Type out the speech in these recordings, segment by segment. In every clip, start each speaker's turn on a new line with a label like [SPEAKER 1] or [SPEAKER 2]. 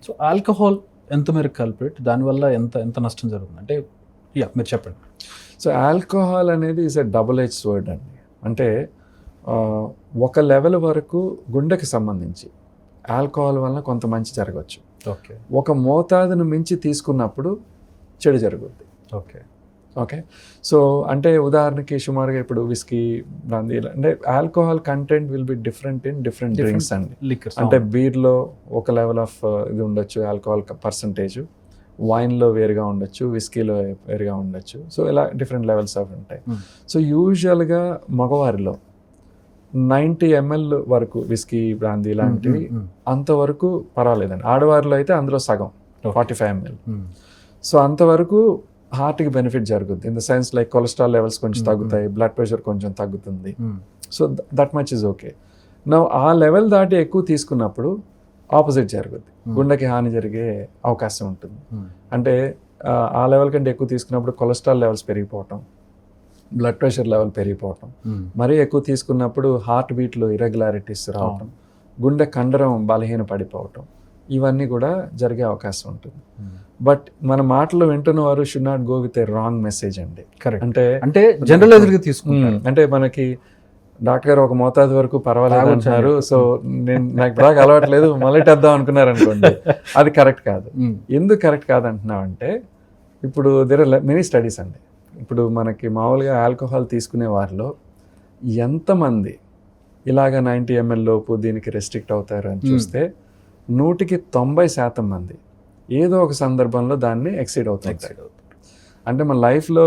[SPEAKER 1] So alcohol ఎంత మేరకు కల్పిట్, దానివల్ల ఎంత ఎంత నష్టం జరుగుతుంది అంటే మీరు చెప్పండి.
[SPEAKER 2] సో ఆల్కహాల్ అనేది is a double edge word అండి. అంటే ఒక లెవెల్ వరకు గుండెకి సంబంధించి ఆల్కహాల్ వలన కొంత మంచి జరగవచ్చు.
[SPEAKER 1] ఓకే.
[SPEAKER 2] ఒక మోతాదును మించి తీసుకున్నప్పుడు చెడు జరుగుద్ది.
[SPEAKER 1] ఓకే.
[SPEAKER 2] ఓకే. సో అంటే ఉదాహరణకి సుమారుగా ఇప్పుడు విస్కీ, బ్రాందీ అంటే alcohol content will be different in different drinks అండి.
[SPEAKER 1] లిక్కర్స్
[SPEAKER 2] అంటే బీర్లో ఒక లెవెల్ ఆఫ్ ఇది ఉండొచ్చు, ఆల్కహాల్ పర్సంటేజ్, వైన్లో వేరుగా ఉండొచ్చు, విస్కీలో వేరుగా ఉండొచ్చు. సో ఇలా డిఫరెంట్ లెవెల్స్ ఆఫ్ ఉంటాయి. సో యూజువల్గా మగవారిలో 90 ml వరకు విస్కీ, బ్రాందీ లాంటివి అంతవరకు పర్వాలేదండి. ఆడవారిలో అయితే అందులో సగం 45 ml. సో అంతవరకు హార్ట్కి బెనిఫిట్ జరుగుద్ది. In the sense like cholesterol levels కొంచెం తగ్గుతాయి, బ్లడ్ ప్రెషర్ కొంచెం తగ్గుతుంది. So that much is okay. నా ఆ లెవెల్ దాటి ఎక్కువ తీసుకున్నప్పుడు ఆపోజిట్ జరుగుద్ది, గుండెకి హాని జరిగే అవకాశం ఉంటుంది. అంటే ఆ లెవెల్ కంటే ఎక్కువ తీసుకున్నప్పుడు కొలెస్ట్రాల్ లెవెల్స్ పెరిగిపోవటం, బ్లడ్ ప్రెషర్ లెవెల్ పెరిగిపోవటం, మరీ ఎక్కువ తీసుకున్నప్పుడు హార్ట్ బీట్లో ఇరెగ్యులారిటీస్ రావటం, గుండె కండరం బలహీన పడిపోవటం, ఇవన్నీ కూడా జరిగే అవకాశం ఉంటుంది. బట్ మన మాటలు వింటున్న వారు should not go with a wrong message అండి.
[SPEAKER 1] కరెక్ట్. అంటే జనరలైజ్డ్గా తీసుకుంటారు.
[SPEAKER 2] అంటే మనకి డాక్టర్ గారు ఒక మోతాదు వరకు పర్వాలేదు అంటున్నారు, సో నాకు బాగా అలవాట్లేదు మొదలెట్టేద్దాం అనుకున్నారు అనుకోండి, అది కరెక్ట్ కాదు. ఎందుకు కరెక్ట్ కాదు అంటున్నామంటే ఇప్పుడు దేర్ ఆర్ మెనీ స్టడీస్ అండి. ఇప్పుడు మనకి మామూలుగా ఆల్కహాల్ తీసుకునే వారిలో ఎంతమంది ఇలాగ 90 ml లోపు దీనికి రెస్ట్రిక్ట్ అవుతారు అని చూస్తే 190% మంది ఏదో ఒక సందర్భంలో దాన్ని ఎక్సీడ్ అవుతారు. అంటే మన లైఫ్లో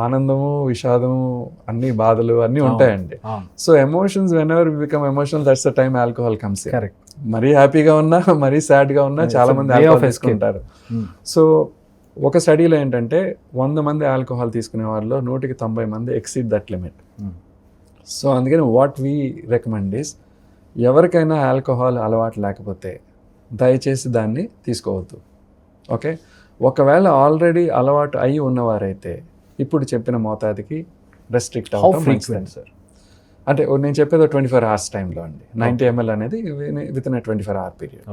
[SPEAKER 2] ఆనందము, విషాదము, అన్ని బాధలు అన్నీ ఉంటాయండి. So emotions when ever become emotional, that's the time alcohol comes.
[SPEAKER 1] Correct.
[SPEAKER 2] మరీ హ్యాపీగా ఉన్నా, మరీ సాడ్గా ఉన్నా చాలా మంది ఆల్కహాల్ తీసుకుంటారు. సో ఒక స్టడీలో ఏంటంటే 100 మంది ఆల్కహాల్ తీసుకునే వాళ్ళలో 190 మంది ఎక్సీడ్ దట్ లిమిట్. సో అందుకని వాట్ వీ రికమెండ్ ఈస్, ఎవరికైనా ఆల్కహాల్ అలవాటు లేకపోతే దయచేసి దాన్ని తీసుకోవద్దు. ఓకే. ఒకవేళ ఆల్రెడీ అలవాటు అయి ఉన్నవారైతే ఇప్పుడు చెప్పిన మోతాదుకి రెస్ట్రిక్ట్ అవ్వడం మంచిదండి సార్. అంటే నేను చెప్పేది 24 hours టైంలో అండి. 90 ml అనేది విత్ ఇన్ 24 hour పీరియడ్.